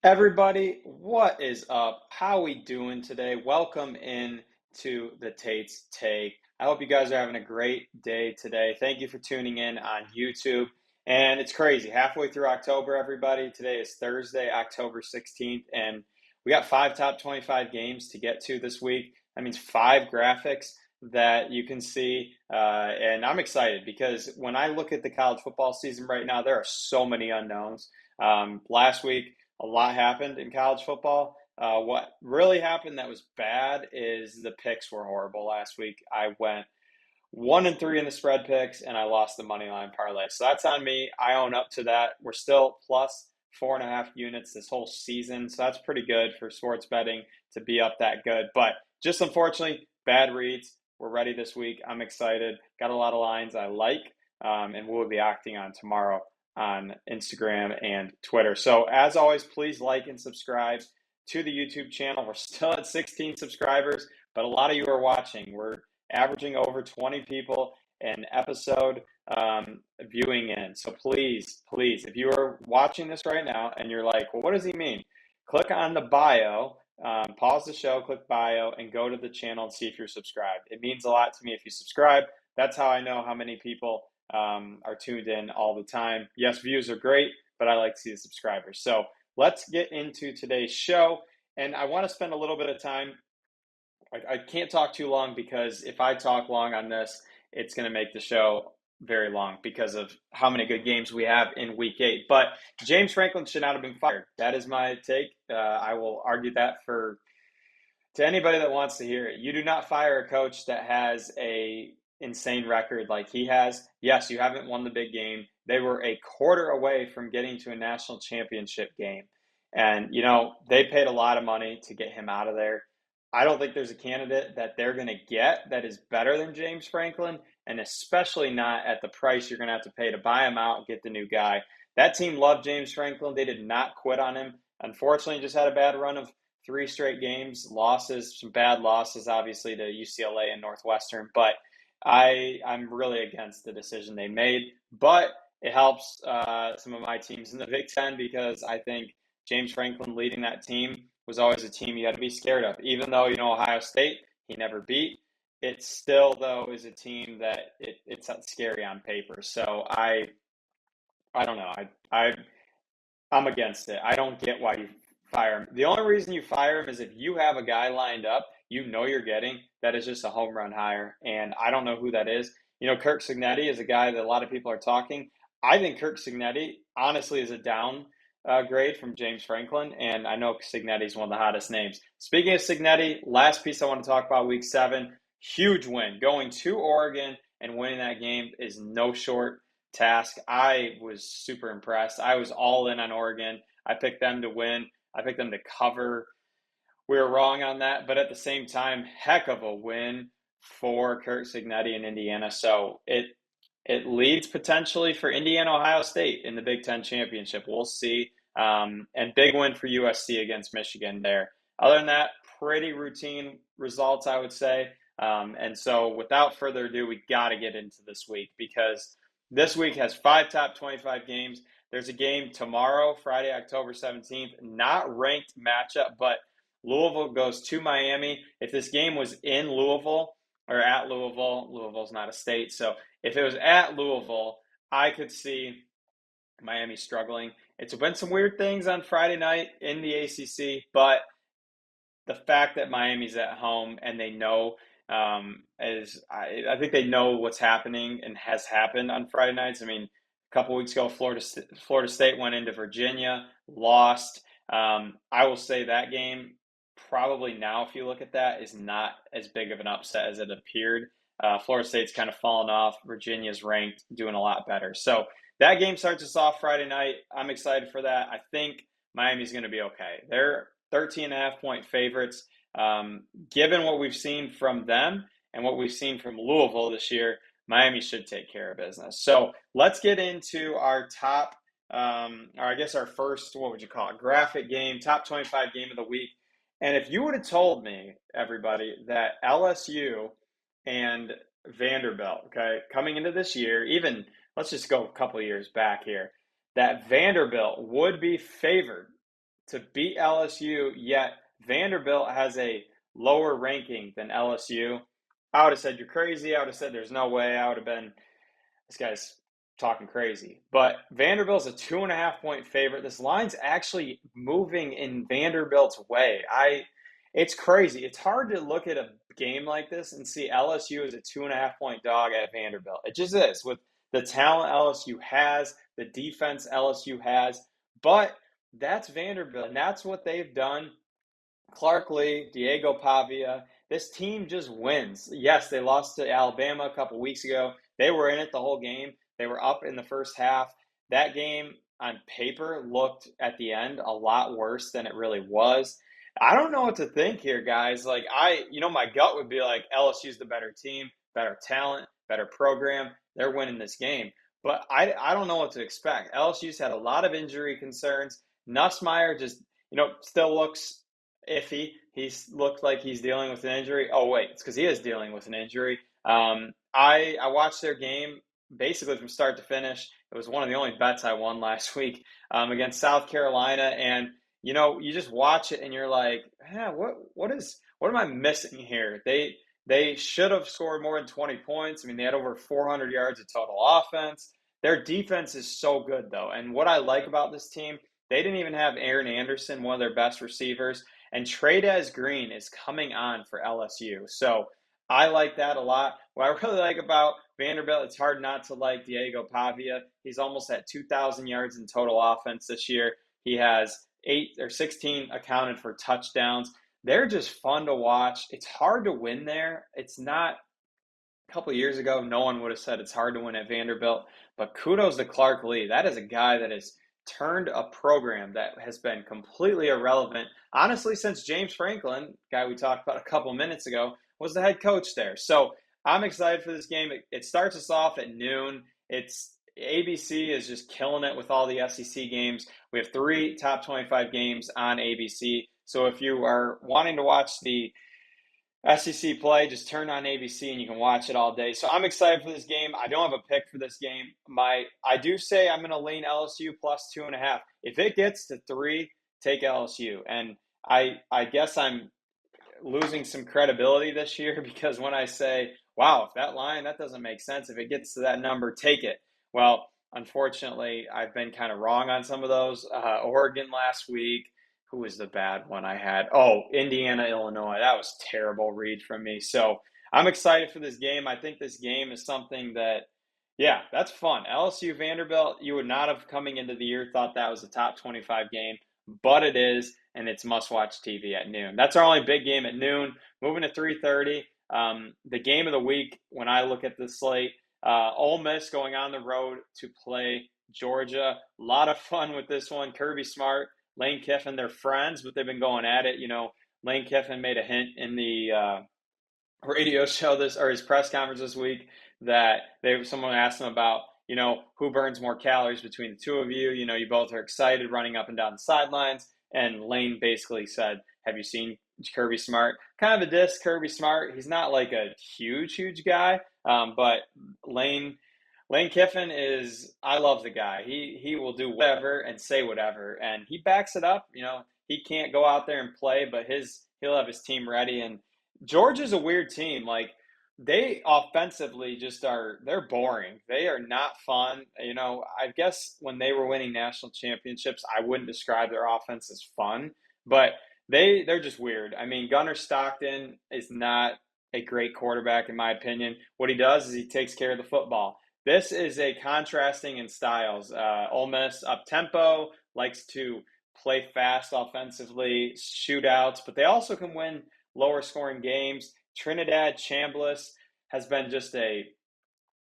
Everybody, what is up? How we doing today? Welcome in to the Tate's Take. I hope you guys are having a great day today. Thank you for tuning in on YouTube. And it's crazy. Halfway through October, everybody. Today is Thursday, October 16th, and we got five top 25 games to get to this week. That means five graphics that you can see. And I'm excited because when I look at the college football season right now, there are so many unknowns. Last week, a lot happened in college football. What really happened that was bad is the picks were horrible last week. I went 1-3 in the spread picks, and I lost the money line parlay. So that's on me. I own up to that. We're still plus 4.5 units this whole season, so that's pretty good for sports betting to be up that good. But just unfortunately, bad reads. We're ready this week. I'm excited. Got a lot of lines I like, and we'll be acting on tomorrow on Instagram and Twitter. So as always, please like and subscribe to the YouTube channel. We're still at 16 subscribers, but a lot of you are watching. We're averaging over 20 people an episode viewing in. So please, please, if you are watching this right now and you're like, well, what does he mean? Click on the bio, pause the show, click bio, and go to the channel and see if you're subscribed. It means a lot to me if you subscribe. That's how I know how many people are tuned in all the time. Yes, views are great, but I like to see the subscribers. So let's get into today's show. And I want to spend a little bit of time. I can't talk too long because if I talk long on this, it's going to make the show very long because of how many good games we have in week 8. But James Franklin should not have been fired. That is my take. I will argue that to anybody that wants to hear it. You do not fire a coach that has a insane record like he has. Yes, you haven't won the big game. They were a quarter away from getting to a national championship game. And, they paid a lot of money to get him out of there. I don't think there's a candidate that they're going to get that is better than James Franklin, and especially not at the price you're going to have to pay to buy him out and get the new guy. That team loved James Franklin. They did not quit on him. Unfortunately, just had a bad run of 3 straight games, losses, some bad losses, obviously, to UCLA and Northwestern. But I'm really against the decision they made. But it helps some of my teams in the Big Ten because I think James Franklin leading that team was always a team you had to be scared of. Even though, Ohio State, he never beat. It still, though, is a team that it's scary on paper. So I don't know. I'm against it. I don't get why you fire him. The only reason you fire him is if you have a guy lined up you're getting that is just a home run hire, and I don't know who that is. Kirk Cignetti is a guy that a lot of people are talking. I think Kirk Cignetti honestly is a down grade from James Franklin, and I know Cignetti is one of the hottest names. Speaking of Cignetti, last piece I want to talk about, Week 7, huge win. Going to Oregon and winning that game is no short task. I was super impressed. I was all in on Oregon. I picked them to win. I picked them to cover. We were wrong on that, but at the same time, heck of a win for Kirk Cignetti in Indiana. So it leads potentially for Indiana Ohio State in the Big Ten championship. We'll see. And big win for USC against Michigan there. Other than that, pretty routine results, I would say. And so without further ado, we got to get into this week because this week has 5 top 25 games. There's a game tomorrow, Friday, October 17th, not ranked matchup, but Louisville goes to Miami. If this game was in Louisville or at Louisville, Louisville's not a state. So if it was at Louisville, I could see Miami struggling. It's been some weird things on Friday night in the ACC, but the fact that Miami's at home and they know I think they know what's happening and has happened on Friday nights. I mean, a couple weeks ago, Florida State went into Virginia, lost. I will say that game probably now, if you look at that, is not as big of an upset as it appeared. Florida State's kind of fallen off. Virginia's ranked, doing a lot better. So that game starts us off Friday night. I'm excited for that. I think Miami's going to be okay. They're 13.5-point favorites. Given what we've seen from them and what we've seen from Louisville this year, Miami should take care of business. So let's get into our top, or I guess our first, what would you call it, graphic game, top 25 game of the week. And if you would have told me, everybody, that LSU and Vanderbilt, okay, coming into this year, even let's just go a couple of years back here, that Vanderbilt would be favored to beat LSU, yet Vanderbilt has a lower ranking than LSU. I would have said you're crazy. I would have said there's no way. I would have been, this guy's talking crazy. But Vanderbilt's a 2.5 point favorite. This line's actually moving in Vanderbilt's way. It's crazy. It's hard to look at a game like this and see LSU as a 2.5 point dog at Vanderbilt. It just is with the talent LSU has, the defense LSU has. But that's Vanderbilt, and that's what they've done. Clark Lee, Diego Pavia. This team just wins. Yes, they lost to Alabama a couple weeks ago. They were in it the whole game. They were up in the first half. That game on paper looked at the end a lot worse than it really was. I don't know what to think here, guys. Like my gut would be like LSU's the better team, better talent, better program. They're winning this game. But I don't know what to expect. LSU's had a lot of injury concerns. Nussmeier just, still looks iffy. He's looked like he's dealing with an injury. Oh wait, it's because he is dealing with an injury. I watched their game basically from start to finish. It was one of the only bets I won last week against South Carolina, and you just watch it and you're like, what am I missing here? They should have scored more than 20 points. I mean, they had over 400 yards of total offense. Their defense is so good though, and what I like about this team, they didn't even have Aaron Anderson, one of their best receivers. And Trey'Dez Green is coming on for LSU. So I like that a lot. What I really like about Vanderbilt, it's hard not to like Diego Pavia. He's almost at 2,000 yards in total offense this year. He has 8 or 16 accounted for touchdowns. They're just fun to watch. It's hard to win there. It's not, a couple of years ago, no one would have said it's hard to win at Vanderbilt. But kudos to Clark Lee. That is a guy that has turned a program that has been completely irrelevant, honestly, since James Franklin, guy we talked about a couple minutes ago, was the head coach there. So I'm excited for this game. It starts us off at noon. It's ABC is just killing it with all the SEC games. We have 3 top 25 games on ABC. So if you are wanting to watch the SEC play, just turn on ABC and you can watch it all day. So I'm excited for this game. I don't have a pick for this game. I do say I'm going to lean LSU plus 2.5. If it gets to 3, take LSU. And I guess I'm losing some credibility this year because when I say, wow, if that doesn't make sense. If it gets to that number, take it. Well, unfortunately, I've been kind of wrong on some of those. Oregon last week. Who was the bad one I had? Oh, Indiana, Illinois. That was a terrible read from me. So I'm excited for this game. I think this game is something that, yeah, that's fun. LSU Vanderbilt, you would not have coming into the year thought that was a top 25 game, but it is, and it's must-watch TV at noon. That's our only big game at noon. Moving to 3:30. The game of the week, when I look at the slate, Ole Miss going on the road to play Georgia. A lot of fun with this one. Kirby Smart, Lane Kiffin, they're friends, but they've been going at it. Lane Kiffin made a hint in the radio show or his press conference this week that someone asked him about, who burns more calories between the two of you. You both are excited running up and down the sidelines. And Lane basically said, have you seen Kirby Smart? Kind of a diss Kirby Smart. He's not like a huge guy, but Lane Kiffin I love the guy. He will do whatever and say whatever, and he backs it up. He can't go out there and play, but he'll have his team ready. And Georgia's a weird team. Like, they offensively they're boring. They are not fun. I guess when they were winning national championships, I wouldn't describe their offense as fun, but they're just weird. I mean, Gunnar Stockton is not a great quarterback in my opinion. What he does is he takes care of the football. This is a contrasting in styles. Ole Miss up tempo, likes to play fast offensively, shootouts, but they also can win lower scoring games. Trinidad Chambliss has been just a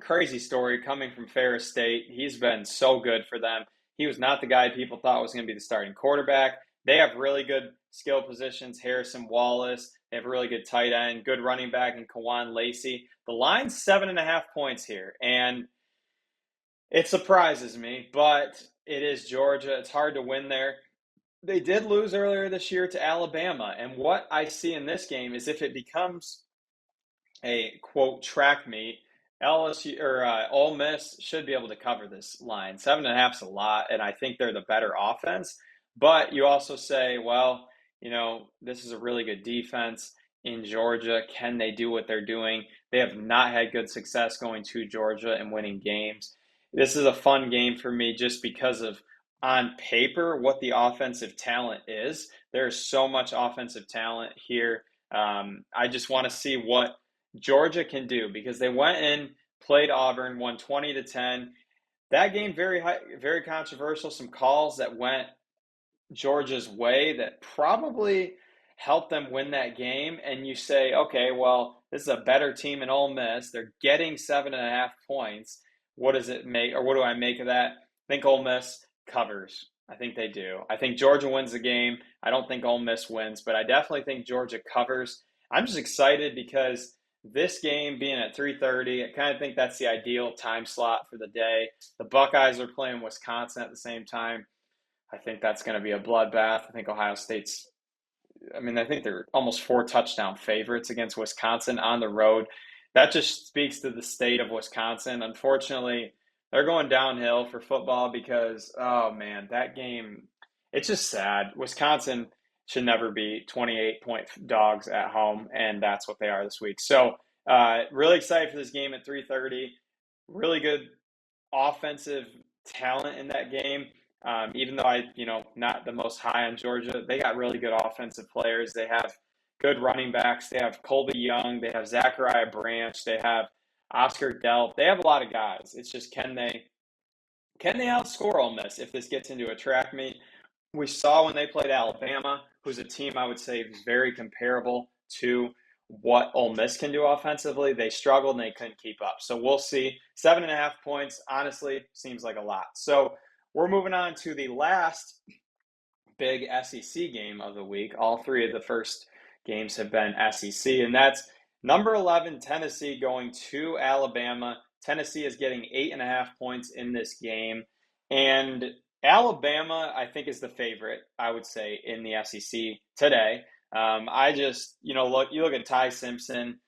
crazy story coming from Ferris State. He's been so good for them. He was not the guy people thought was going to be the starting quarterback. They have really good skill positions. Harrison Wallace. They have a really good tight end, good running back in Kawan Lacey. The line's 7.5 points here, and it surprises me, but it is Georgia. It's hard to win there. They did lose earlier this year to Alabama, and what I see in this game is if it becomes a quote track meet, LSU or Ole Miss should be able to cover this line. 7.5 is a lot, and I think they're the better offense. But you also say, well, this is a really good defense in Georgia. Can they do what they're doing? They have not had good success going to Georgia and winning games. This is a fun game for me just because of on paper what the offensive talent is. There's so much offensive talent here. I just want to see what Georgia can do because they went in, played Auburn, won 20-10. That game very high, very controversial. Some calls that went Georgia's way that probably helped them win that game. And you say, okay, well, this is a better team in Ole Miss. They're getting 7.5 points. What does it make, or what do I make of that? I think Ole Miss covers. I think they do. I think Georgia wins the game. I don't think Ole Miss wins, but I definitely think Georgia covers. I'm just excited because this game being at 3:30, I kind of think that's the ideal time slot for the day. The Buckeyes are playing Wisconsin at the same time. I think that's going to be a bloodbath. I think Ohio State's, I think they're almost 4 touchdown favorites against Wisconsin on the road. That just speaks to the state of Wisconsin. Unfortunately, they're going downhill for football because, oh man, that game, it's just sad. Wisconsin should never be 28-point dogs at home, and that's what they are this week. So, really excited for this game at 3:30. Really good offensive talent in that game. Even though not the most high on Georgia, they got really good offensive players. They have good running backs. They have Colby Young. They have Zachariah Branch. They have Oscar Delp. They have a lot of guys. It's just can they outscore Ole Miss if this gets into a track meet? We saw when they played Alabama, who's a team I would say is very comparable to what Ole Miss can do offensively. They struggled and they couldn't keep up. So we'll see. 7.5 points, honestly, seems like a lot. So we're moving on to the last big SEC game of the week. All three of the first games have been SEC, and that's number 11, Tennessee, going to Alabama. Tennessee is getting 8.5 points in this game. And Alabama, I think, is the favorite, I would say, in the SEC today. I just, you look at Ty Simpson,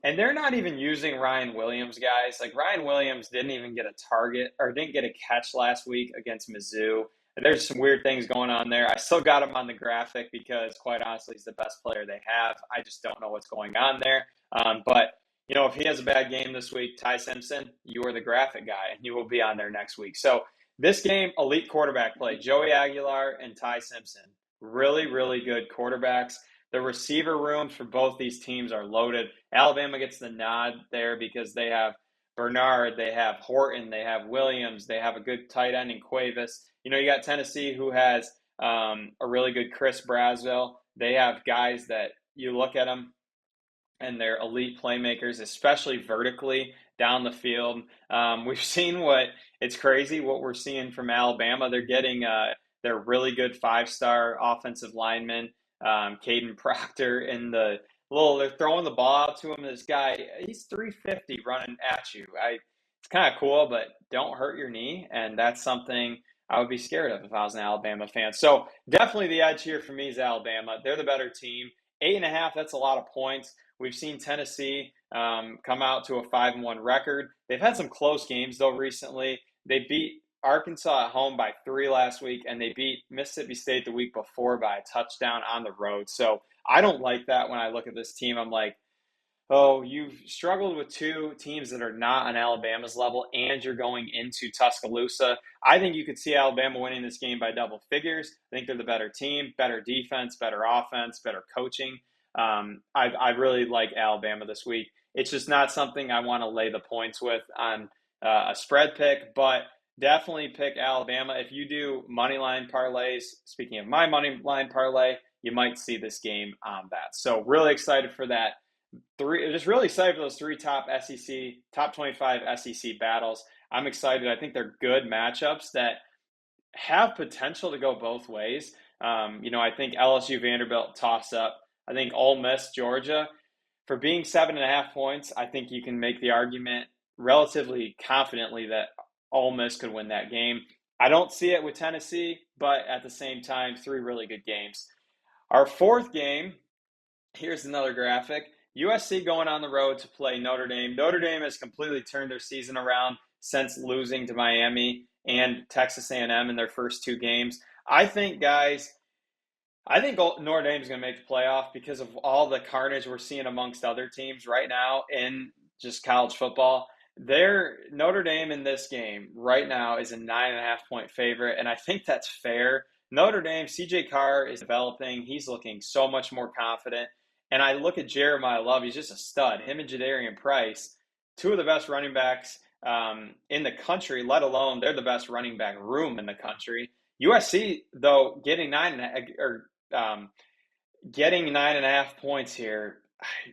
and they're not even using Ryan Williams, guys. Like, Ryan Williams didn't even get a target or didn't get a catch last week against Mizzou. There's some weird things going on there. I still got him on the graphic because, quite honestly, he's the best player they have. I just don't know what's going on there. But, if he has a bad game this week, Ty Simpson, you are the graphic guy, and you will be on there next week. So this game, elite quarterback play. Joey Aguilar and Ty Simpson. Really, really good quarterbacks. The receiver rooms for both these teams are loaded. Alabama gets the nod there because they have Bernard, they have Horton, they have Williams, they have a good tight end in Cuevas. You got Tennessee who has a really good Chris Braswell. They have guys that you look at them and they're elite playmakers, especially vertically down the field. We've seen it's crazy what we're seeing from Alabama. They're getting their really good 5-star offensive lineman, Caden Proctor, they're throwing the ball out to him. This guy, he's 350 running at you. It's kind of cool, but don't hurt your knee, and that's something I would be scared of if I was an Alabama fan. So definitely the edge here for me is Alabama. They're the better team. 8.5, that's a lot of points. We've seen Tennessee come out to a 5-1 record. They've had some close games, though, recently. They beat Arkansas at home by 3 last week, and they beat Mississippi State the week before by a touchdown on the road. So I don't like that when I look at this team. I'm like, oh, you've struggled with two teams that are not on Alabama's level, and you're going into Tuscaloosa. I think you could see Alabama winning this game by double figures. I think they're the better team, better defense, better offense, better coaching. I really like Alabama this week. It's just not something I want to lay the points with on a spread pick, but definitely pick Alabama. If you do money line parlays, speaking of my money line parlay, you might see this game on that. So really excited for that. Just really excited for those three top 25 SEC battles. I'm excited. I think they're good matchups that have potential to go both ways. I think LSU Vanderbilt toss up. I think Ole Miss Georgia, for being 7.5 points, I think you can make the argument relatively confidently that Ole Miss could win that game. I don't see it with Tennessee, but at the same time, 3 really good games. Our fourth game, here's another graphic. USC going on the road to play Notre Dame. Notre Dame has completely turned their season around since losing to Miami and Texas A&M in their first 2 games. I think, guys, I think Notre Dame's going to make the playoff because of all the carnage we're seeing amongst other teams right now in just college football. Notre Dame in this game right now is a 9.5 point favorite, and I think that's fair. Notre Dame, CJ Carr is developing. He's looking so much more confident. And I look at Jeremiah Love, he's just a stud. Him and Jadarian Price, two of the best running backs in the country, let alone they're the best running back room in the country. USC, though, um, getting 9.5 points here,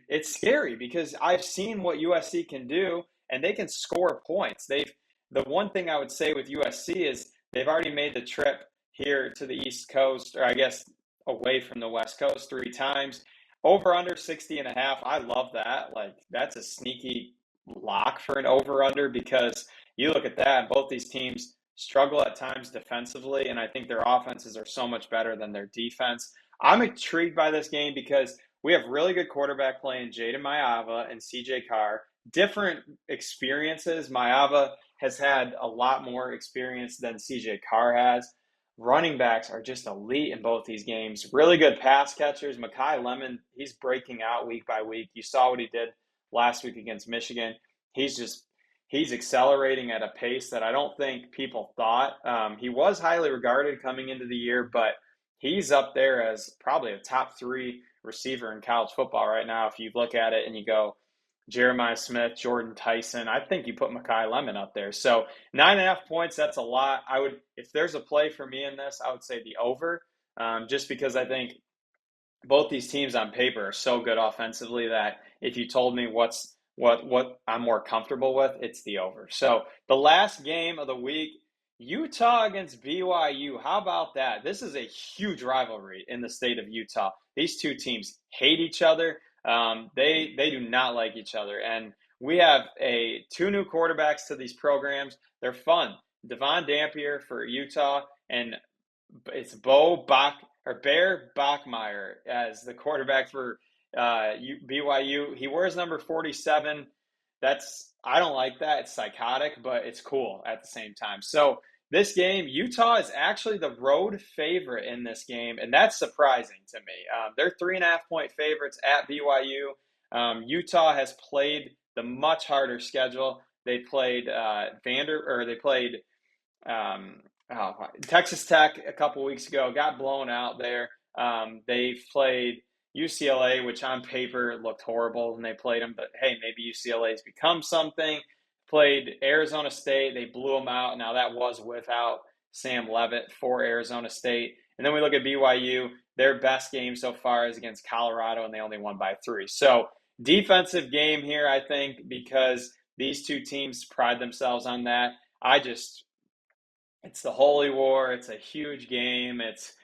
it's scary because I've seen what USC can do, and they can score points. The one thing I would say with USC is they've already made the trip here to the East Coast, or I guess away from the West Coast 3 times. Over under 60.5. I love that. Like that's a sneaky lock for an over under because you look at that, both these teams struggle at times defensively, and I think their offenses are so much better than their defense. I'm intrigued by this game because we have really good quarterback play in Jaden Maiava and CJ Carr. Different experiences. Maiava has had a lot more experience than CJ Carr has. Running backs are just elite in both these games. Really good pass catchers. Mekhi Lemon, he's breaking out week by week. You saw what he did last week against Michigan. He's accelerating at a pace that I don't think people thought. He was highly regarded coming into the year, but he's up there as probably a top 3 receiver in college football right now. If you look at it and you go Jeremiah Smith, Jordan Tyson, I think you put Mekhi Lemon up there. So 9.5 points, that's a lot. If there's a play for me in this, I would say the over, just because I think both these teams on paper are so good offensively that if you told me what I'm more comfortable with, it's the over. So the last game of the week, Utah against BYU. How about that? This is a huge rivalry in the state of Utah. These two teams hate each other. They do not like each other, and we have two new quarterbacks to these programs. They're fun. Devon Dampier for Utah, and it's Bear Bachmeier as the quarterback for BYU. He wears number 47. I don't like that. It's psychotic, but it's cool at the same time. So this game, Utah is actually the road favorite in this game, and that's surprising to me. They're 3.5 point favorites at BYU. Utah has played the much harder schedule. They played um, Texas Tech a couple weeks ago, got blown out there. They've played UCLA, which on paper looked horrible when they played them, but hey, maybe UCLA's become something. Played Arizona State, they blew them out. Now that was without Sam Leavitt for Arizona State. And then we look at BYU, their best game so far is against Colorado, and they only won by 3. So defensive game here, I think, because these two teams pride themselves on that. It's the Holy War. It's a huge game. It's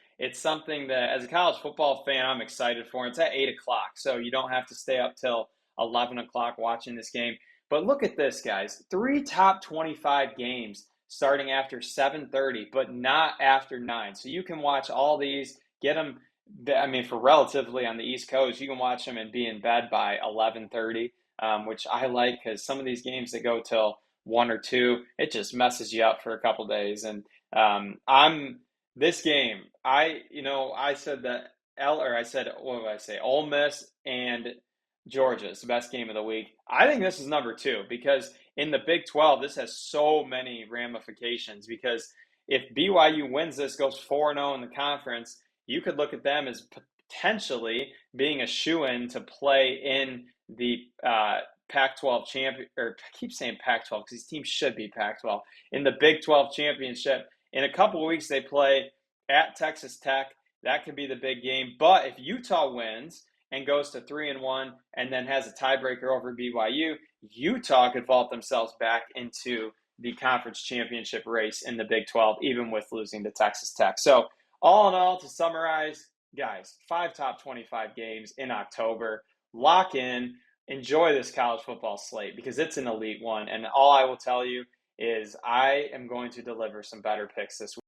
something that, as a college football fan, I'm excited for. It's at 8 o'clock, so you don't have to stay up till 11 o'clock watching this game. But look at this, guys. 3 top 25 games starting after 7:30, but not after 9. So you can watch all these, get them. I mean, for relatively on the East Coast, you can watch them and be in bed by 11:30, which I like because some of these games that go till 1 or 2, it just messes you up for a couple days. And I'm this game. I said that what did I say? Ole Miss and Georgia is the best game of the week. I think this is number 2 because in the Big 12, this has so many ramifications. Because if BYU wins this, goes 4-0 in the conference, you could look at them as potentially being a shoo-in to play in the Pac-12 champion, or I keep saying Pac-12 because these teams should be Pac-12, in the Big 12 championship. In a couple of weeks, they play at Texas Tech. That could be the big game. But if Utah wins and goes to 3-1 and then has a tiebreaker over BYU, Utah could vault themselves back into the conference championship race in the Big 12, even with losing to Texas Tech. So all in all, to summarize, guys, 5 top 25 games in October. Lock in. Enjoy this college football slate because it's an elite one. And all I will tell you is I am going to deliver some better picks this week.